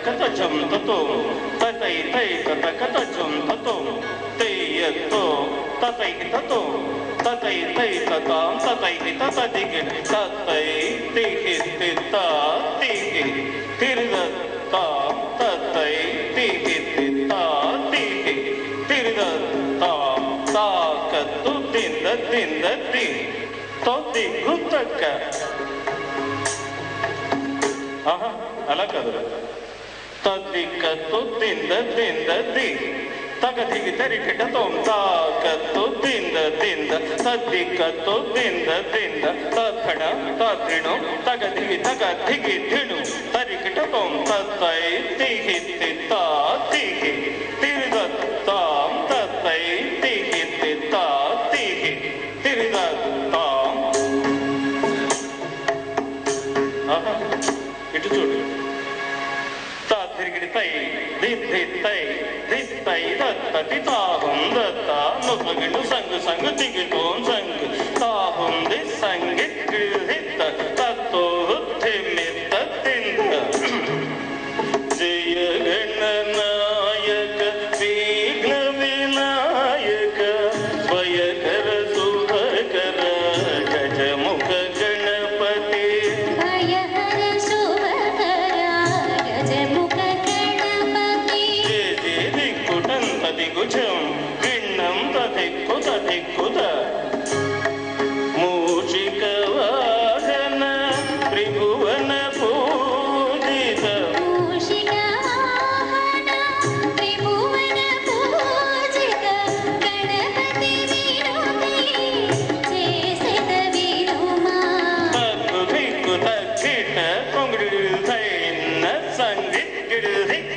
kata jam tato tatai tai kata kata jam tato teyato tatai tato tatai tai tata tatai tata digit tatai digit ta digit tirda ta tatai digit ta digit tirda ta ta katu tinda tinda ti toti gutaka aha ala kadu tadikatu tinda tinda ti tagadigi tarikata tom takatu tinda tinda tadikatu tinda tinda tathada tathino tagadigi tagadigi thinu tarikata tom tatai tihi tita tihi tirda tam tatai tihi tita tihi tirda tam aha itu చూడు తిరిగిడితై దిద్దిత్తై దిత్తై దత్తతి తాహుం దత్త నుపగిడు సంగు సంగు దిగిటోం సంగు తాహుం the సంగిత్ గిరిహిత్త తత్తో హుత్తిమిత్త తింద జయ గణనాయక విఘ్న వినాయక భయకర శుభకర గజముఖ గణపతి దిగుజం భిన్నం తదిక్కు తదిక్కుత మూషిక వాహన త్రిభువన పూజిత మూషిక వాహన త్రిభువన పూజిత గణపతి వినుతి చేసెద వినుమా తక్కు దిక్కు తక్కిట కొంగుడు తైన్న సంగిత్ గిడిదిక్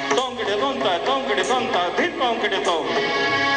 Tongkide tonta, tongkide tonta, dhit tongkide tong.